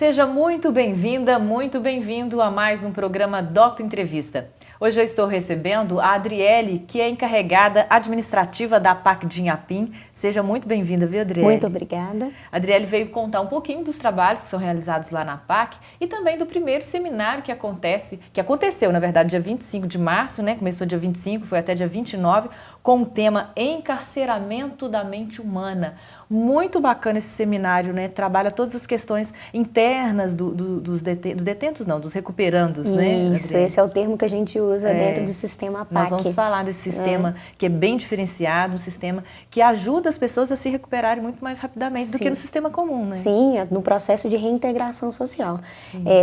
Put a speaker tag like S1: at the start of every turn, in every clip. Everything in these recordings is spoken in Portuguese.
S1: Seja muito bem-vinda, muito bem-vindo a mais um programa Docto Entrevista. Hoje eu estou recebendo a Adriele, que é encarregada administrativa da APAC de Inhapim. Seja muito bem-vinda, viu, Adriele?
S2: Muito obrigada.
S1: A Adriele veio contar um pouquinho dos trabalhos que são realizados lá na APAC e também do primeiro seminário que aconteceu, na verdade, dia 25 de março, né? Começou dia 25, foi até dia 29, com o tema Encarceramento da Mente Humana. Muito bacana esse seminário, né? Trabalha todas as questões internas dos detentos, não, dos recuperandos, né?
S2: Isso, esse é o termo que a gente usa dentro do sistema APAC.
S1: Nós vamos falar desse sistema que é bem diferenciado, um sistema que ajuda as pessoas a se recuperarem muito mais rapidamente do que no sistema comum, né?
S2: Sim, no processo de reintegração social.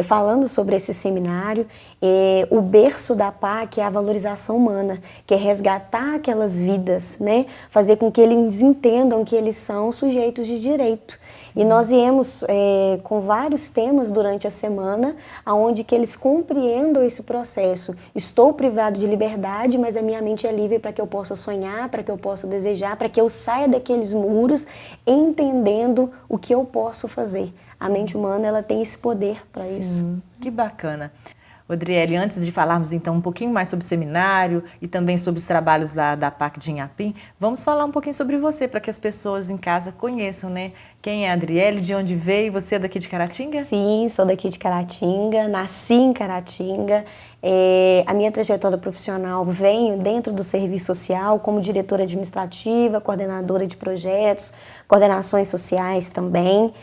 S2: Falando sobre esse seminário, o berço da APAC é a valorização humana, que é resgatar aquelas vidas, né? Fazer com que eles entendam que eles são sujeitos de direito. E nós viemos com vários temas durante a semana, onde que eles compreendam esse processo. Estou privado de liberdade, mas a minha mente é livre para que eu possa sonhar, para que eu possa desejar, para que eu saia daqueles muros entendendo o que eu posso fazer. A mente humana, ela tem esse poder para isso.
S1: Que bacana. Adriele, antes de falarmos então um pouquinho mais sobre o seminário e também sobre os trabalhos da APAC de Inhapim, vamos falar um pouquinho sobre você, para que as pessoas em casa conheçam, né? Quem é a Adriele, de onde veio? Você é daqui de Caratinga?
S2: Sim, sou daqui de Caratinga, nasci em Caratinga. A minha trajetória profissional veio dentro do serviço social, como diretora administrativa, coordenadora de projetos, coordenações sociais também.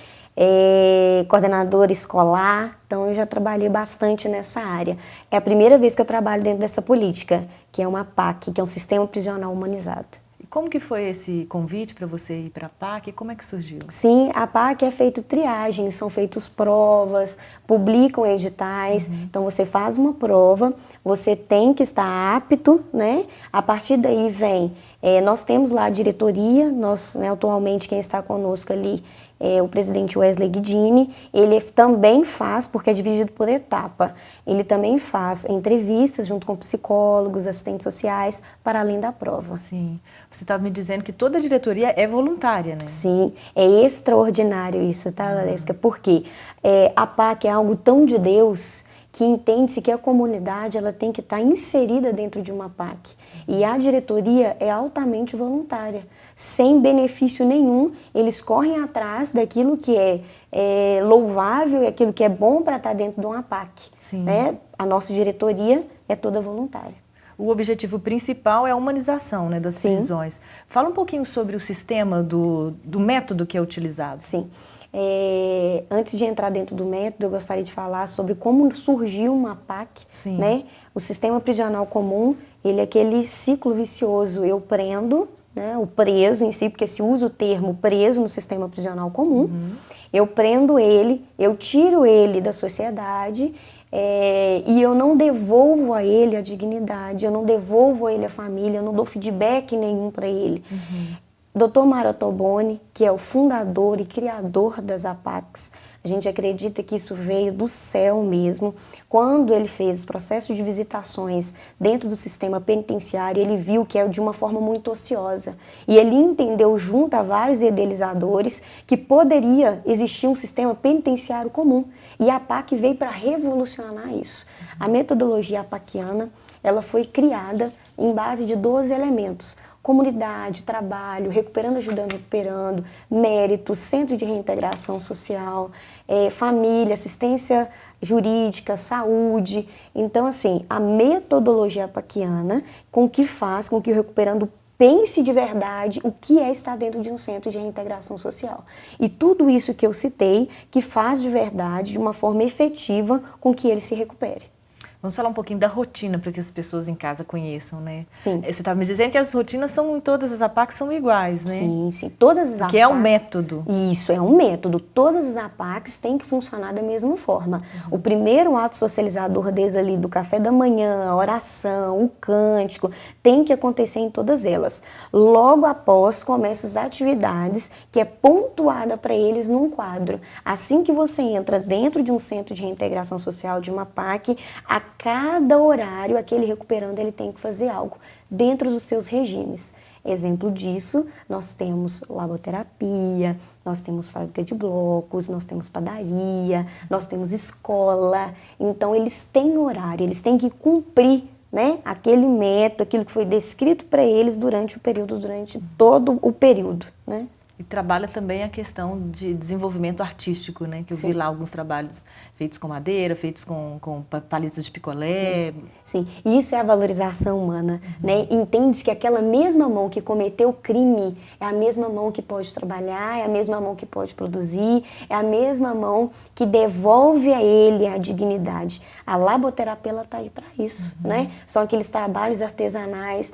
S2: Coordenadora escolar, então eu já trabalhei bastante nessa área. É a primeira vez que eu trabalho dentro dessa política, que é uma APAC, que é um sistema prisional humanizado.
S1: E como que foi esse convite para você ir para a APAC? Como é que surgiu?
S2: Sim, a APAC é feito triagem, são feitas provas, publicam editais, então você faz uma prova, você tem que estar apto, né? A partir daí vem, nós temos lá a diretoria, atualmente quem está conosco ali é o presidente Wesley Guidini, ele também faz, porque é dividido por etapa, ele também faz entrevistas junto com psicólogos, assistentes sociais, para além da prova.
S1: Sim, você estava me dizendo que toda a diretoria é voluntária, né?
S2: Sim, é extraordinário isso, tá, Valesca? Porque a PAC é algo tão de Deus que entende-se que a comunidade ela tem que estar inserida dentro de uma PAC. E a diretoria é altamente voluntária, sem benefício nenhum, eles correm atrás daquilo que é louvável e aquilo que é bom para estar dentro de uma PAC. Né? A nossa diretoria é toda voluntária.
S1: O objetivo principal é a humanização, né, das prisões. Fala um pouquinho sobre o sistema do método que é utilizado.
S2: Sim. Antes de entrar dentro do método, eu gostaria de falar sobre como surgiu uma PAC, né? O sistema prisional comum, ele é aquele ciclo vicioso, eu prendo, né, o preso em si, porque se usa o termo preso no sistema prisional comum, eu prendo ele, eu tiro ele da sociedade e eu não devolvo a ele a dignidade, eu não devolvo a ele a família, eu não dou feedback nenhum para ele. Dr. Mário Ottoboni, que é o fundador e criador das APACs, a gente acredita que isso veio do céu mesmo. Quando ele fez o processo de visitações dentro do sistema penitenciário, ele viu que é de uma forma muito ociosa. E ele entendeu, junto a vários idealizadores, que poderia existir um sistema penitenciário comum. E a APAC veio para revolucionar isso. A metodologia apaquiana, ela foi criada em base de 12 elementos. Comunidade, trabalho, recuperando, ajudando, recuperando, mérito, centro de reintegração social, família, assistência jurídica, saúde. Então, assim, a metodologia apaquiana com que faz com que o recuperando pense de verdade o que é estar dentro de um centro de reintegração social. E tudo isso que eu citei, que faz de verdade, de uma forma efetiva, com que ele se recupere.
S1: Vamos falar um pouquinho da rotina para que as pessoas em casa conheçam, né?
S2: Sim.
S1: Você estava me dizendo que as rotinas são, em todas as APACs são iguais, né?
S2: Sim, sim. Todas as APACs.
S1: Que é um método.
S2: Isso, é um método. Todas as APACs têm que funcionar da mesma forma. O primeiro ato socializador desde ali do café da manhã, a oração, o cântico, tem que acontecer em todas elas. Logo após, começam as atividades que é pontuada para eles num quadro. Assim que você entra dentro de um centro de reintegração social, de uma APAC, a cada horário, aquele recuperando, ele tem que fazer algo dentro dos seus regimes. Exemplo disso, nós temos laboterapia, nós temos fábrica de blocos, nós temos padaria, nós temos escola. Então, eles têm horário, eles têm que cumprir, né, aquele método, aquilo que foi descrito para eles durante todo o período, né?
S1: E trabalha também a questão de desenvolvimento artístico, né? Que eu vi lá alguns trabalhos feitos com madeira, feitos com palitos de picolé.
S2: Sim, e isso é a valorização humana, né? Entende-se que aquela mesma mão que cometeu o crime é a mesma mão que pode trabalhar, é a mesma mão que pode produzir, é a mesma mão que devolve a ele a dignidade. A laboterapia, ela está aí para isso, né? São aqueles trabalhos artesanais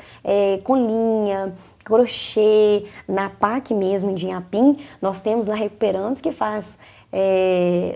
S2: com linha, crochê. Na PAC mesmo, em Inhapim, nós temos lá recuperandos que faz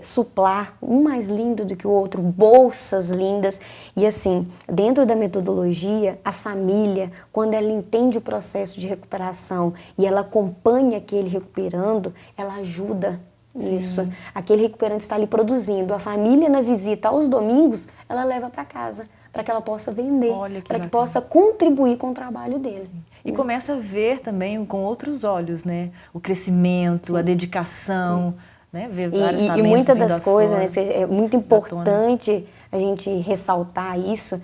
S2: suplar, um mais lindo do que o outro, bolsas lindas. E assim, dentro da metodologia, a família, quando ela entende o processo de recuperação e ela acompanha aquele recuperando, ela ajuda nisso. Aquele recuperante está ali produzindo, a família na visita aos domingos, ela leva para casa, para que ela possa vender, para que possa contribuir com o trabalho dele.
S1: E começa a ver também com outros olhos, né? O crescimento, a dedicação, né? Ver vários talentos
S2: e muitas das
S1: fora,
S2: coisas, né? É muito importante a gente ressaltar isso.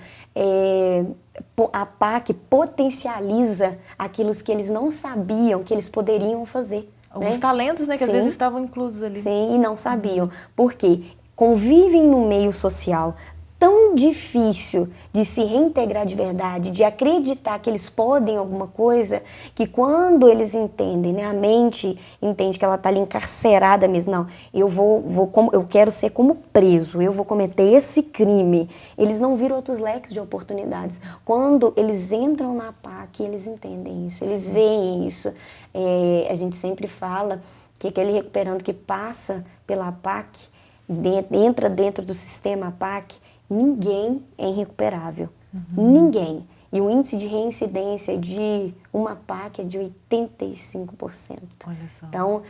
S2: A PAC potencializa aquilo que eles não sabiam que eles poderiam fazer.
S1: Alguns talentos, né? Que às vezes estavam inclusos ali.
S2: Sim, e não sabiam. Por quê? Convivem no meio social tão difícil de se reintegrar de verdade, de acreditar que eles podem alguma coisa, que quando eles entendem, né, a mente entende que ela está ali encarcerada mesmo, não, eu quero ser como preso, eu vou cometer esse crime. Eles não viram outros leques de oportunidades. Quando eles entram na PAC, eles entendem isso, eles veem isso. A gente sempre fala que aquele recuperando que passa pela PAC, entra dentro do sistema PAC, ninguém é irrecuperável. Ninguém. E o índice de reincidência de uma PAC é de 85%.
S1: Olha só.
S2: Então,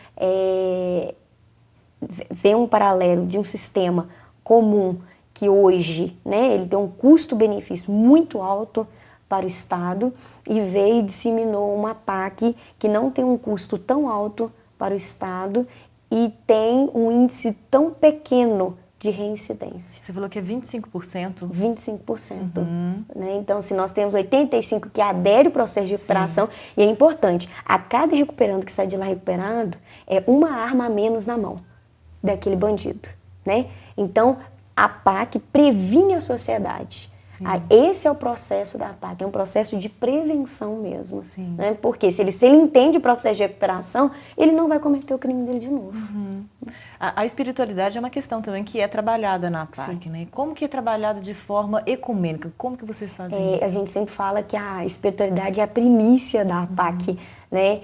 S2: vê um paralelo de um sistema comum que hoje, né, ele tem um custo-benefício muito alto para o Estado e veio e disseminou uma PAC que não tem um custo tão alto para o Estado e tem um índice tão pequeno de reincidência.
S1: Você falou que é 25%?
S2: 25%. Né? Então, se nós temos 85% que adere ao processo de recuperação, e é importante, a cada recuperando que sai de lá recuperando, é uma arma a menos na mão daquele bandido. Né? Então, a PAC previne a sociedade. Esse é o processo da PAC, é um processo de prevenção mesmo. Né? Porque se ele entende o processo de recuperação, ele não vai cometer o crime dele de novo.
S1: A espiritualidade é uma questão também que é trabalhada na PAC, né? Como que é trabalhada de forma ecumênica? Como que vocês fazem isso?
S2: A gente sempre fala que a espiritualidade é a primícia da PAC, né?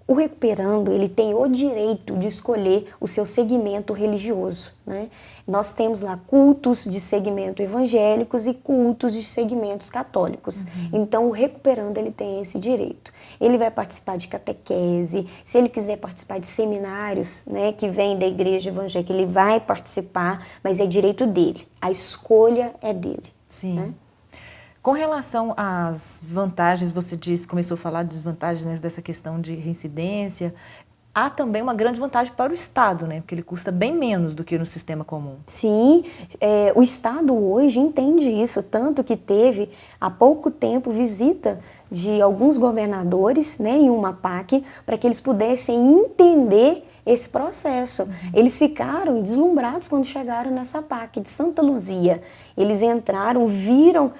S2: O recuperando, ele tem o direito de escolher o seu segmento religioso, né? Nós temos lá cultos de segmento evangélicos e cultos de segmentos católicos. Então, o recuperando, ele tem esse direito. Ele vai participar de catequese, se ele quiser participar de seminários, né, que vem da igreja evangélica, ele vai participar, mas é direito dele. A escolha é dele.
S1: Sim.
S2: Né?
S1: Com relação às vantagens, você disse, começou a falar de vantagens, né, dessa questão de reincidência. Há também uma grande vantagem para o Estado, né? Porque ele custa bem menos do que no sistema comum.
S2: Sim, o Estado hoje entende isso, tanto que teve há pouco tempo visita de alguns governadores, né, em uma PAC, para que eles pudessem entender esse processo. Eles ficaram deslumbrados quando chegaram nessa PAC de Santa Luzia. Eles entraram, viram.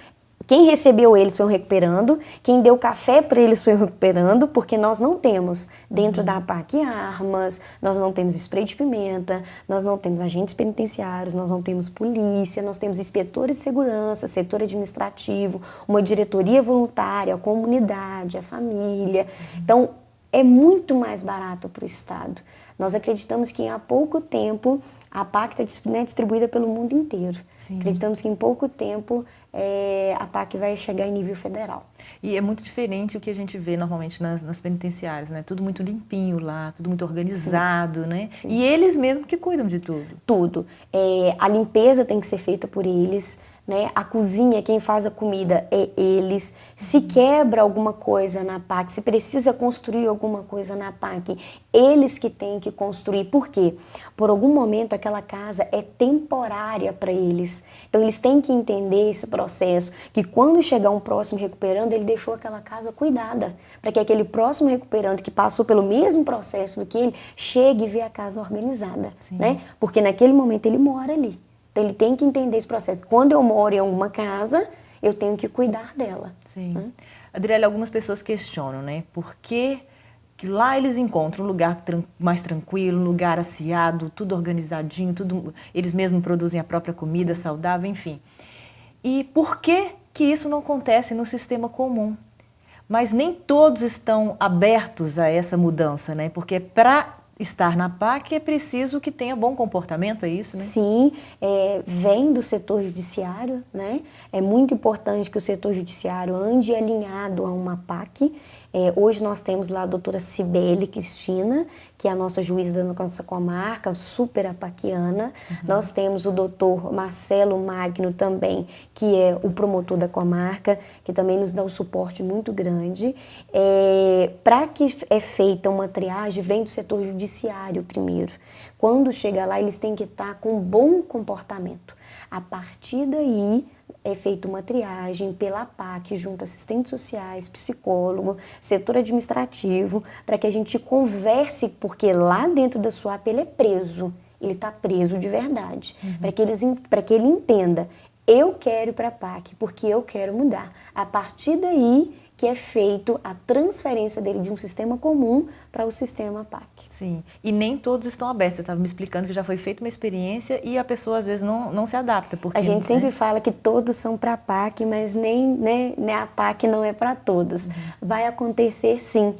S2: Quem recebeu eles foi um recuperando, quem deu café para eles foi um recuperando, porque nós não temos dentro da PAC armas, nós não temos spray de pimenta, nós não temos agentes penitenciários, nós não temos polícia, nós temos inspetores de segurança, setor administrativo, uma diretoria voluntária, a comunidade, a família. Então, é muito mais barato para o Estado. Nós acreditamos que há pouco tempo a PAC está, né, distribuída pelo mundo inteiro. Acreditamos que em pouco tempo a PAC vai chegar em nível federal.
S1: E é muito diferente o que a gente vê normalmente nas penitenciárias, né? Tudo muito limpinho lá, tudo muito organizado, né? E eles mesmos que cuidam de tudo.
S2: Tudo. A limpeza tem que ser feita por eles, né? A cozinha, quem faz a comida é eles. Se quebra alguma coisa na PAC, se precisa construir alguma coisa na PAC, eles que têm que construir. Por quê? Por algum momento aquela casa é temporária para eles. Então eles têm que entender esse processo, que quando chegar um próximo recuperando, ele deixou aquela casa cuidada, para que aquele próximo recuperando que passou pelo mesmo processo do que ele, chegue e vê a casa organizada, né? Porque naquele momento ele mora ali. Então ele tem que entender esse processo. Quando eu moro em uma casa, eu tenho que cuidar dela.
S1: Sim. Adriele, algumas pessoas questionam, né? Por que lá eles encontram um lugar mais tranquilo, um lugar aciado, tudo organizadinho, tudo, eles mesmos produzem a própria comida saudável, enfim. E por que isso não acontece no sistema comum? Mas nem todos estão abertos a essa mudança, né? Porque para estar na PAC é preciso que tenha bom comportamento, é isso, né?
S2: Sim, vem do setor judiciário, né? É muito importante que o setor judiciário ande alinhado a uma PAC. Hoje nós temos lá a doutora Cibele Cristina, que é a nossa juíza da nossa comarca, super apaquiana. Nós temos o doutor Marcelo Magno também, que é o promotor da comarca, que também nos dá um suporte muito grande. Para que é feita uma triagem, vem do setor judiciário primeiro. Quando chega lá, eles têm que estar com bom comportamento. A partir daí, é feita uma triagem pela PAC, junto a assistentes sociais, psicólogo, setor administrativo, para que a gente converse, porque lá dentro da SUAP ele é preso, ele está preso de verdade, para que ele entenda, eu quero ir para a PAC porque eu quero mudar. A partir daí que é feito a transferência dele de um sistema comum para o sistema PAC.
S1: Sim, e nem todos estão abertos. Você estava me explicando que já foi feita uma experiência e a pessoa às vezes não se adapta. Porque,
S2: a gente sempre fala que todos são para a PAC, mas nem a PAC não é para todos. Vai acontecer sim.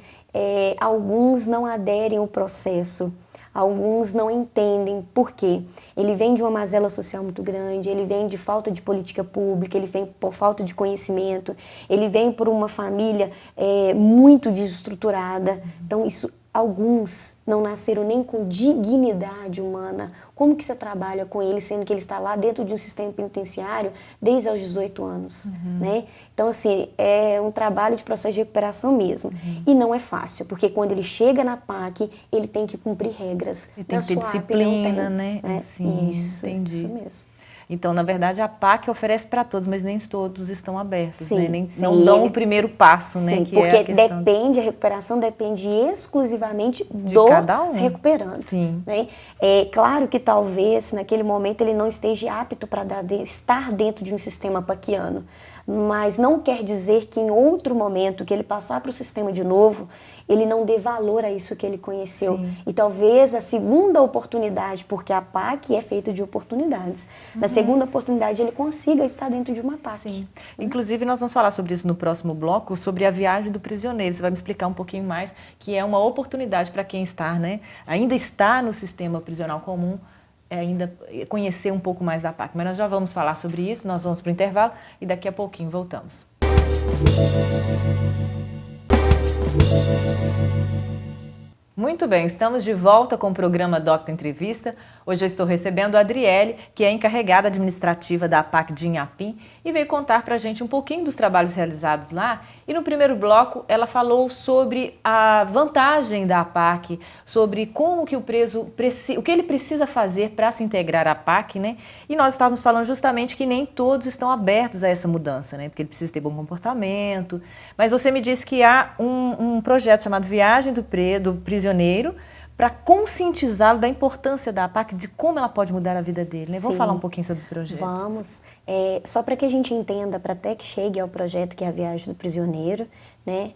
S2: Alguns não aderem ao processo. Alguns não entendem por quê. Ele vem de uma mazela social muito grande, ele vem de falta de política pública, ele vem por falta de conhecimento, ele vem por uma família muito desestruturada. Então, alguns não nasceram nem com dignidade humana. Como que você trabalha com ele, sendo que ele está lá dentro de um sistema penitenciário desde os 18 anos, né? Então, assim, é um trabalho de processo de recuperação mesmo. E não é fácil, porque quando ele chega na PAC, ele tem que cumprir regras.
S1: Ele tem que ter disciplina, né?
S2: Sim,
S1: entendi.
S2: Isso mesmo.
S1: Então, na verdade, a PAC oferece para todos, mas nem todos estão abertos,
S2: sim,
S1: né? Não dão o primeiro passo, né?
S2: Que porque a recuperação depende exclusivamente do
S1: cada um.
S2: recuperante.
S1: Sim.
S2: Né? É claro que talvez naquele momento ele não esteja apto para estar dentro de um sistema paquiano, mas não quer dizer que em outro momento que ele passar para o sistema de novo, ele não dê valor a isso que ele conheceu. Sim. E talvez a segunda oportunidade, porque a PAC é feita de oportunidades, na segunda oportunidade ele consiga estar dentro de uma PAC.
S1: Sim. Inclusive nós vamos falar sobre isso no próximo bloco, sobre a viagem do prisioneiro. Você vai me explicar um pouquinho mais, que é uma oportunidade para quem está, né, ainda está no sistema prisional comum, ainda conhecer um pouco mais da PAC. Mas nós já vamos falar sobre isso, nós vamos para o intervalo e daqui a pouquinho voltamos. Muito bem, estamos de volta com o programa Docta Entrevista. Hoje eu estou recebendo a Adriele, que é encarregada administrativa da PAC de Inhapim, e veio contar para a gente um pouquinho dos trabalhos realizados lá. E no primeiro bloco ela falou sobre a vantagem da PAC, sobre como que o preso o que ele precisa fazer para se integrar à PAC, né? E nós estávamos falando justamente que nem todos estão abertos a essa mudança, né? Porque ele precisa ter bom comportamento. Mas você me disse que há um projeto chamado Viagem do Prisioneiro, para conscientizá-lo da importância da PAC, de como ela pode mudar a vida dele, né? Vamos falar um pouquinho sobre o projeto?
S2: Vamos. Só para que a gente entenda, para até que chegue ao projeto que é a Viagem do Prisioneiro, né?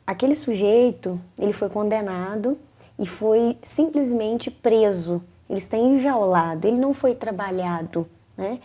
S2: Aquele sujeito, ele foi condenado e foi simplesmente preso. Ele está enjaulado, ele não foi trabalhado, né?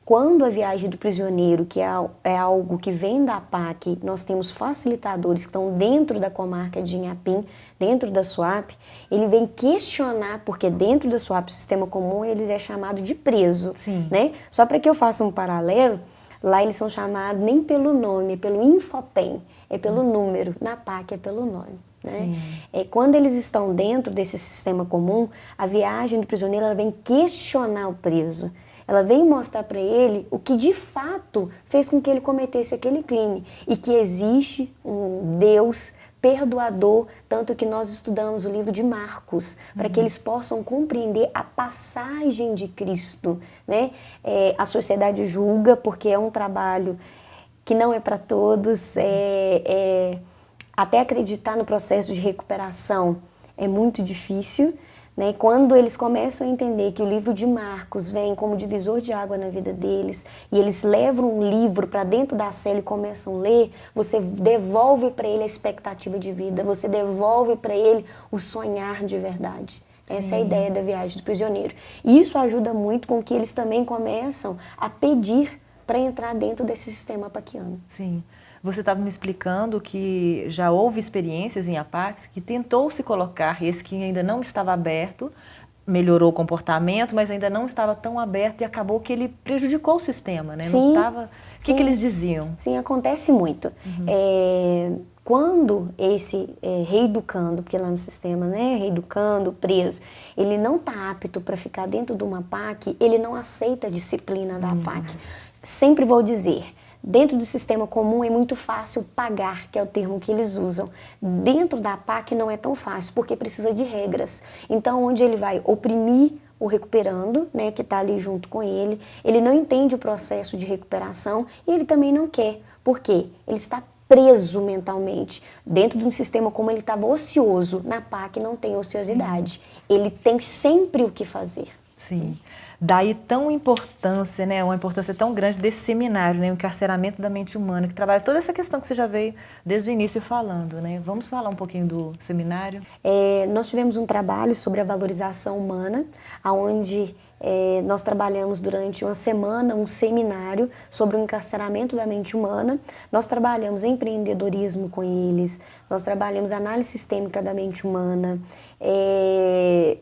S2: Quando a viagem do prisioneiro, que é algo que vem da PAC, nós temos facilitadores que estão dentro da comarca de Inhapim, dentro da SUAP, ele vem questionar, porque dentro da SUAP, o sistema comum, ele é chamado de preso.
S1: Sim.
S2: Né? Só para que eu faça um paralelo, lá eles são chamados nem pelo nome, é pelo Infopem, é pelo número, na PAC é pelo nome. né? Quando eles estão dentro desse sistema comum, a viagem do prisioneiro ela vem questionar o preso. Ela vem mostrar para ele o que de fato fez com que ele cometesse aquele crime e que existe um Deus perdoador, tanto que nós estudamos o livro de Marcos, para que eles possam compreender a passagem de Cristo, né? A sociedade julga porque é um trabalho que não é para todos, até acreditar no processo de recuperação é muito difícil, né? Quando eles começam a entender que o livro de Marcos vem como divisor de água na vida deles e eles levam um livro para dentro da cela e começam a ler, você devolve para ele a expectativa de vida, você devolve para ele o sonhar de verdade. Essa é a ideia da viagem do prisioneiro. E isso ajuda muito com que eles também começam a pedir para entrar dentro desse sistema apaquiano.
S1: Sim. Você estava me explicando que já houve experiências em APACs que tentou se colocar, esse que ainda não estava aberto, melhorou o comportamento, mas ainda não estava tão aberto e acabou que ele prejudicou o sistema, né?
S2: Sim,
S1: não tava... O que eles diziam?
S2: Sim, acontece muito. Quando esse reeducando, porque lá no sistema, né, reeducando, preso, ele não está apto para ficar dentro de uma APAC, ele não aceita a disciplina da APAC. Sempre vou dizer, dentro do sistema comum é muito fácil pagar, que é o termo que eles usam. Dentro da APAC não é tão fácil, porque precisa de regras. Então, onde ele vai oprimir o recuperando, né, que está ali junto com ele não entende o processo de recuperação e ele também não quer. Por quê? Ele está preso mentalmente. Dentro de um sistema como ele estava ocioso, na APAC não tem ociosidade. Ele tem sempre o que fazer.
S1: Sim. Daí tão importância, né, uma importância tão grande desse seminário, né, o encarceramento da mente humana, que trabalha toda essa questão que você já veio desde o início falando, né? Vamos falar um pouquinho do seminário?
S2: Nós tivemos um trabalho sobre a valorização humana, onde nós trabalhamos durante uma semana um seminário sobre o encarceramento da mente humana. Nós trabalhamos empreendedorismo com eles, nós trabalhamos análise sistêmica da mente humana,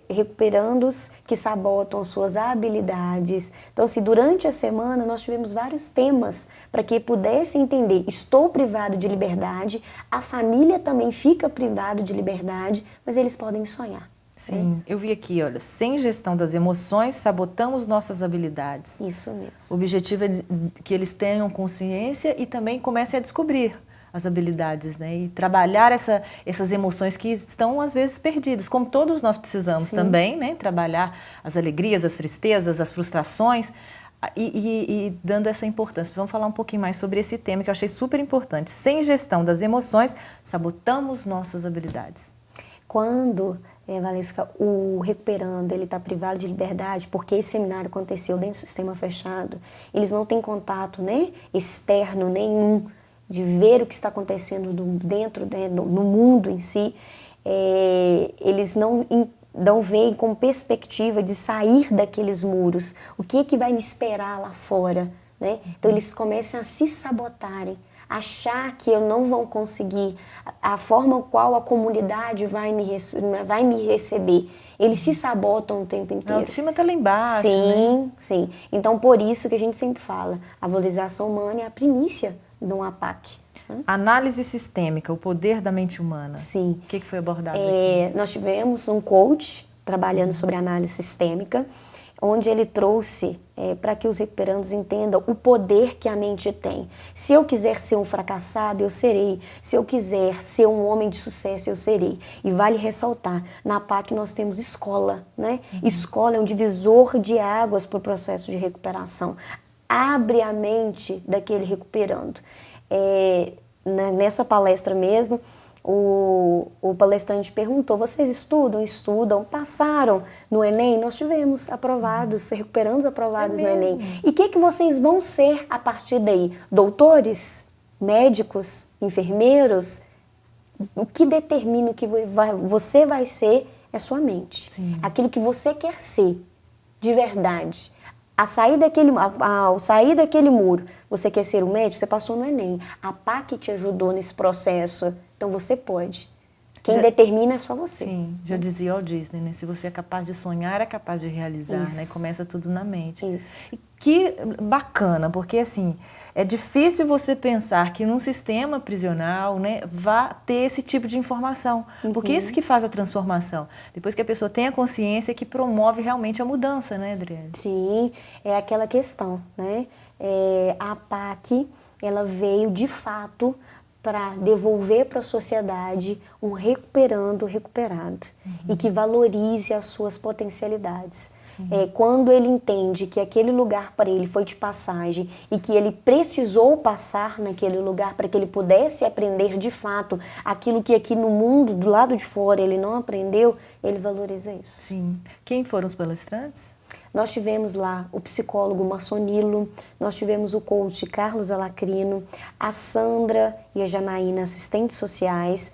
S2: recuperandos que sabotam suas habilidades. Então, assim, durante a semana nós tivemos vários temas para que pudessem entender, estou privado de liberdade, a família também fica privado de liberdade, mas eles podem sonhar.
S1: Sim, eu vi aqui, olha, sem gestão das emoções, sabotamos nossas habilidades.
S2: Isso mesmo.
S1: O objetivo é que eles tenham consciência e também comecem a descobrir as habilidades, né? E trabalhar essas emoções que estão, às vezes, perdidas, como todos nós precisamos também, né? Trabalhar as alegrias, as tristezas, as frustrações e dando essa importância. Vamos falar um pouquinho mais sobre esse tema que eu achei super importante. Sem gestão das emoções, sabotamos nossas habilidades.
S2: Quando, Valesca, o recuperando, ele está privado de liberdade, porque esse seminário aconteceu dentro do sistema fechado, eles não têm contato, né, externo nenhum de ver o que está acontecendo dentro, né, no mundo em si, eles não veem com perspectiva de sair daqueles muros. O que é que vai me esperar lá fora, né? Então eles começam a se sabotarem, achar que eu não vou conseguir, a forma qual a comunidade vai me receber. Eles se sabotam o tempo inteiro.
S1: A autoestima está lá embaixo,
S2: sim,
S1: né?
S2: Sim. Então, por isso que a gente sempre fala, a valorização humana é a primícia de um APAC.
S1: Análise sistêmica, o poder da mente humana.
S2: Sim.
S1: O que foi abordado aqui?
S2: Nós tivemos um coach trabalhando sobre análise sistêmica, onde ele trouxe para que os recuperandos entendam o poder que a mente tem. Se eu quiser ser um fracassado, eu serei. Se eu quiser ser um homem de sucesso, eu serei. E vale ressaltar, na APAC nós temos escola, né? Escola é um divisor de águas para o processo de recuperação. Abre a mente daquele recuperando. Nessa palestra mesmo, o palestrante perguntou, vocês estudam? Estudam? Passaram no Enem? Nós tivemos aprovados, recuperandos aprovados no Enem. E o que vocês vão ser a partir daí? Doutores? Médicos? Enfermeiros? O que determina o que você vai ser é sua mente.
S1: Sim.
S2: Aquilo que você quer ser, de verdade. Ao sair daquele muro, você quer ser um médico? Você passou no Enem. A APAC te ajudou nesse processo. Então você pode. Quem determina é só você.
S1: Sim, já dizia Walt Disney, né? Se você é capaz de sonhar, é capaz de realizar, né? Começa tudo na mente.
S2: Isso.
S1: E Que bacana, porque assim, é difícil você pensar que num sistema prisional, né, vá ter esse tipo de informação, porque isso que faz a transformação. Depois que a pessoa tem a consciência, que promove realmente a mudança, né, Adriane?
S2: Sim, é aquela questão, né? A PAC, ela veio de fato para devolver para a sociedade um recuperando o recuperado e que valorize as suas potencialidades. Quando ele entende que aquele lugar para ele foi de passagem e que ele precisou passar naquele lugar para que ele pudesse aprender de fato aquilo que aqui no mundo, do lado de fora, ele não aprendeu, ele valoriza isso.
S1: Sim. Quem foram os palestrantes?
S2: Nós tivemos lá o psicólogo Marçonilo, nós tivemos o coach Carlos Alacrino, a Sandra e a Janaína, assistentes sociais,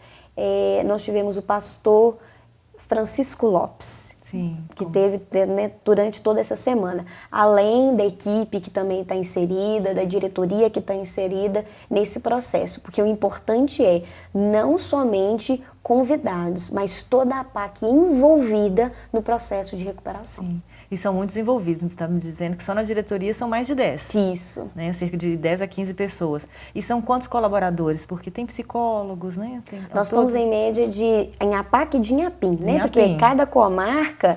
S2: nós tivemos o pastor Francisco Lopes,
S1: Sim,
S2: que teve, né, durante toda essa semana, além da equipe que também está inserida, da diretoria que está inserida nesse processo, porque o importante é não somente convidados, mas toda a PAC envolvida no processo de recuperação.
S1: Sim. E são muitos envolvidos, você está me dizendo que só na diretoria são mais de 10.
S2: Isso.
S1: Né? Cerca de 10 a 15 pessoas. E são quantos colaboradores? Porque tem psicólogos, né?
S2: Nós estamos em média em APAC de Inhapim, né? Porque cada comarca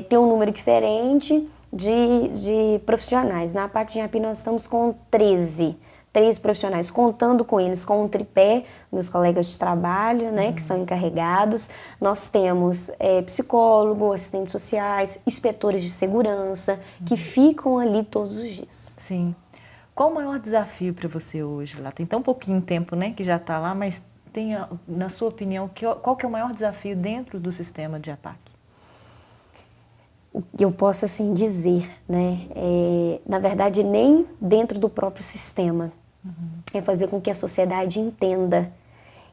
S2: tem um número diferente de profissionais. Na APAC de Inhapim nós estamos com 13 profissionais, contando com eles, com um tripé, meus colegas de trabalho, né, que são encarregados. Nós temos psicólogo, assistentes sociais, inspetores de segurança, que ficam ali todos os dias.
S1: Sim. Qual o maior desafio para você hoje lá? Tem tão pouquinho tempo, né, que já está lá, mas tem, na sua opinião, qual que é o maior desafio dentro do sistema de APAC?
S2: O que eu posso assim dizer, né, na verdade nem dentro do próprio sistema, é fazer com que a sociedade entenda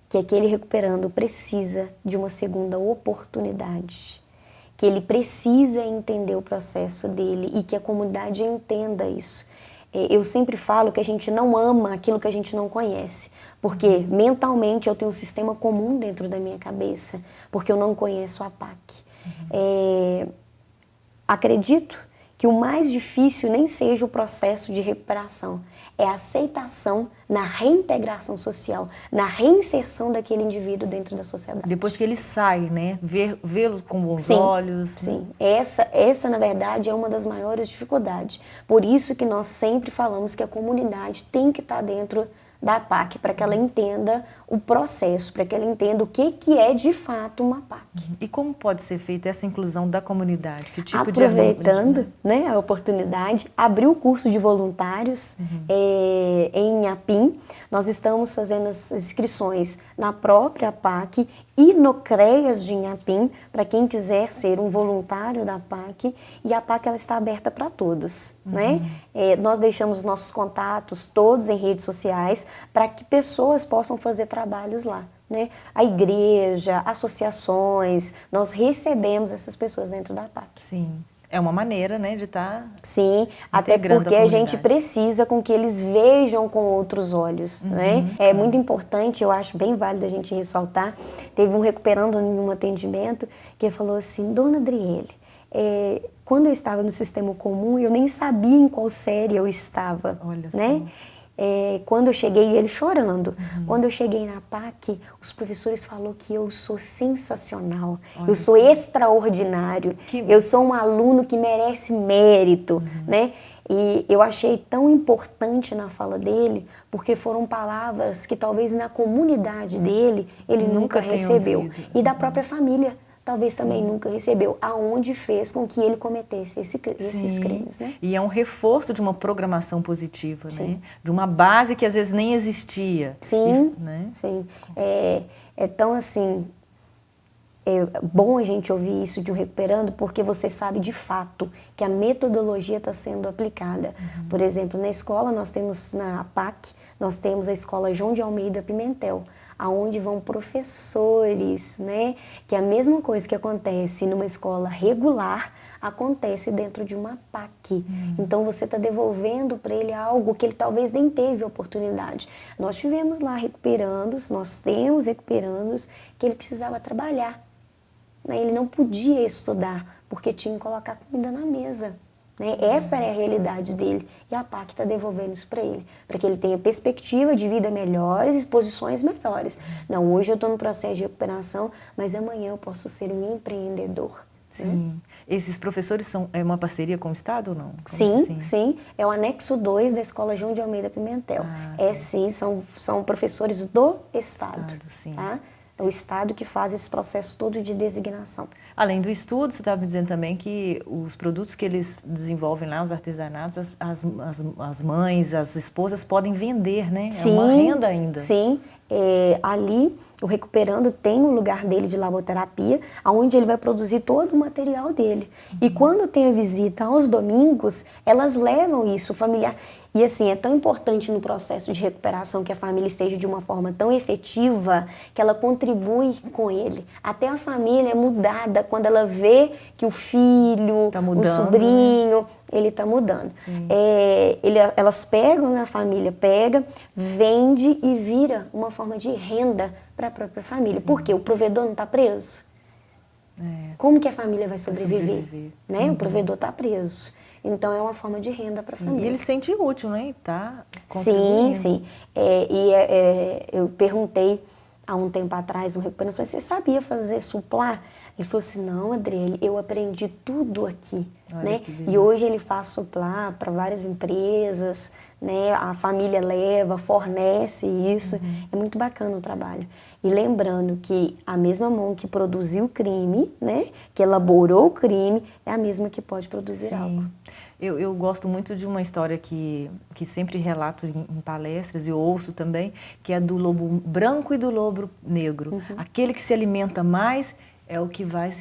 S2: que aquele recuperando precisa de uma segunda oportunidade, que ele precisa entender o processo dele e que a comunidade entenda isso. Eu sempre falo que a gente não ama aquilo que a gente não conhece, porque mentalmente eu tenho um sistema comum dentro da minha cabeça, porque eu não conheço a PAC. Acredito que o mais difícil nem seja o processo de recuperação, é a aceitação na reintegração social, na reinserção daquele indivíduo dentro da sociedade.
S1: Depois que ele sai, né? Vê-lo com bons olhos.
S2: Sim, essa na verdade é uma das maiores dificuldades. Por isso que nós sempre falamos que a comunidade tem que estar dentro da PAC, para que ela entenda o processo, para que ela entenda o que é de fato uma PAC.
S1: E como pode ser feita essa inclusão da comunidade? Que tipo
S2: Aproveitando né, a oportunidade, abrir o curso de voluntários em Inhapim. Nós estamos fazendo as inscrições na própria PAC e no CREAS de Inhapim, para quem quiser ser um voluntário da PAC, e a PAC ela está aberta para todos. Né? Nós deixamos os nossos contatos todos em redes sociais para que pessoas possam fazer trabalhos lá. Né? A igreja, associações, nós recebemos essas pessoas dentro da PAC.
S1: Sim. É uma maneira, né, de estar
S2: Sim, até porque a gente precisa com que eles vejam com outros olhos, né? É muito importante, eu acho bem válido a gente ressaltar. Teve um recuperando em um atendimento que falou assim: Dona Adriele, quando eu estava no sistema comum, eu nem sabia em qual série eu estava,
S1: olha
S2: né? Quando eu cheguei, ele chorando, quando eu cheguei na PAC, os professores falaram que eu sou sensacional, eu sou extraordinário, eu sou um aluno que merece mérito, né? E eu achei tão importante na fala dele, porque foram palavras que talvez na comunidade dele, ele nunca recebeu, e da própria família. Talvez também nunca recebeu, aonde fez com que ele cometesse esses crimes, né?
S1: E é um reforço de uma programação positiva, né? De uma base que às vezes nem existia.
S2: Sim,
S1: né?
S2: Sim. Então, assim, é bom a gente ouvir isso de um recuperando, porque você sabe de fato que a metodologia está sendo aplicada. Por exemplo, na escola nós temos, na PAC, nós temos a escola João de Almeida Pimentel, aonde vão professores, né? Que é a mesma coisa que acontece numa escola regular, acontece dentro de uma PAC. Então você está devolvendo para ele algo que ele talvez nem teve oportunidade. Nós tivemos lá recuperandos, nós temos recuperandos que ele precisava trabalhar. Ele não podia estudar porque tinha que colocar comida na mesa. Né? Essa é a realidade dele. E a PAC está devolvendo isso para ele. Para que ele tenha perspectiva de vida melhores e posições melhores. Não, hoje eu estou no processo de recuperação, mas amanhã eu posso ser um empreendedor.
S1: Sim.
S2: Né?
S1: Esses professores são uma parceria com o Estado ou não?
S2: Sim, assim? Sim. É o anexo 2 da Escola João de Almeida Pimentel. Sim, são professores do Estado.
S1: Sim.
S2: Tá? É o Estado que faz esse processo todo de designação.
S1: Além do estudo, você estava me dizendo também que os produtos que eles desenvolvem lá, os artesanatos, as mães, as esposas podem vender, né?
S2: Sim,
S1: é uma renda ainda.
S2: Sim, ali o Recuperando tem um lugar dele de laboterapia, onde ele vai produzir todo o material dele. E quando tem a visita aos domingos, elas levam isso, o familiar. E assim, é tão importante no processo de recuperação que a família esteja de uma forma tão efetiva que ela contribui com ele. Até a família é mudada quando ela vê que o filho,
S1: tá mudando,
S2: o sobrinho, né? Ele está mudando. Elas pegam, a família pega, vende e vira uma forma de renda para a própria família. Sim. Porque o provedor não está preso. Como que a família vai sobreviver? Né? O provedor está preso. Então, é uma forma de renda para a família.
S1: E ele se sente útil, né? Tá
S2: sim. Eu perguntei há um tempo atrás, um recuperante, eu falei, você sabia fazer suplá? Ele falou assim, não, Adriele, eu aprendi tudo aqui. Né? E hoje ele faz suplá para várias empresas, né? A família leva, fornece isso. É muito bacana o trabalho. E lembrando que a mesma mão que produziu o crime, né? Que elaborou o crime, é a mesma que pode produzir algo.
S1: Eu gosto muito de uma história que sempre relato em palestras e ouço também, que é do lobo branco e do lobo negro. Aquele que se alimenta mais é o que vai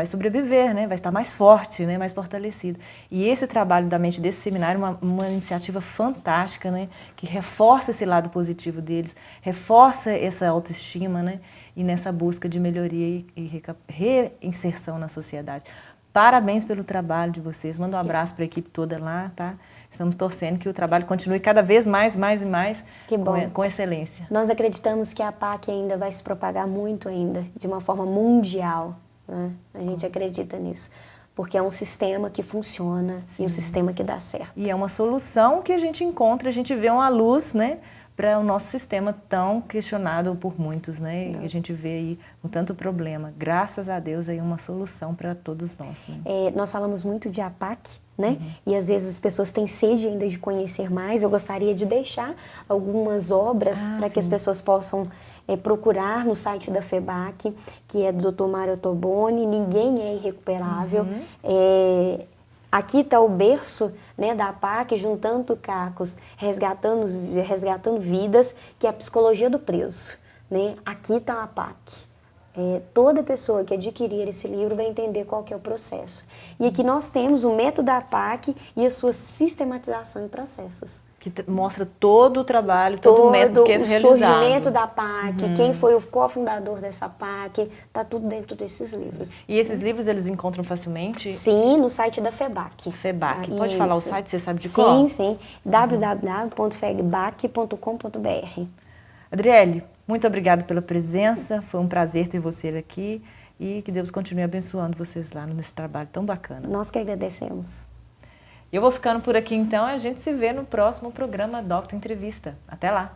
S1: sobreviver, né? Vai estar mais forte, né? Mais fortalecido. E esse trabalho da mente desse seminário é uma iniciativa fantástica, né? Que reforça esse lado positivo deles, reforça essa autoestima, né? E nessa busca de melhoria e reinserção na sociedade. Parabéns pelo trabalho de vocês. Manda um abraço para a equipe toda lá, tá? Estamos torcendo que o trabalho continue cada vez mais e mais com excelência.
S2: Nós acreditamos que a PAC ainda vai se propagar muito ainda, de uma forma mundial. Né? A gente acredita nisso. Porque é um sistema que funciona e um sistema que dá certo.
S1: E é uma solução que a gente encontra, a gente vê uma luz, né? Para o nosso sistema tão questionado por muitos, né? E a gente vê aí um tanto problema. Graças a Deus aí uma solução para todos nós. Né?
S2: Nós falamos muito de APAC, né? E às vezes as pessoas têm sede ainda de conhecer mais. Eu gostaria de deixar algumas obras para que as pessoas possam procurar no site da FEBAC, que é do Dr. Mário Ottoboni, Ninguém é Irrecuperável. Aqui está o berço, né, da PAC, juntando cacos, resgatando vidas, que é a psicologia do preso. Né? Aqui está a PAC. Toda pessoa que adquirir esse livro vai entender qual que é o processo. E aqui nós temos o método da PAC e a sua sistematização em processos.
S1: Que mostra todo o trabalho, todo o método que é realizado.
S2: O surgimento da PAC, quem foi o cofundador dessa PAC, está tudo dentro desses livros.
S1: E esses livros eles encontram facilmente?
S2: Sim, no site da FEBAC.
S1: FEBAC. Pode falar o site, você sabe de qual?
S2: Sim. www.febac.com.br.
S1: Adriele, muito obrigada pela presença, foi um prazer ter você aqui e que Deus continue abençoando vocês lá nesse trabalho tão bacana.
S2: Nós que agradecemos.
S1: Eu vou ficando por aqui então e a gente se vê no próximo programa Doctor Entrevista. Até lá!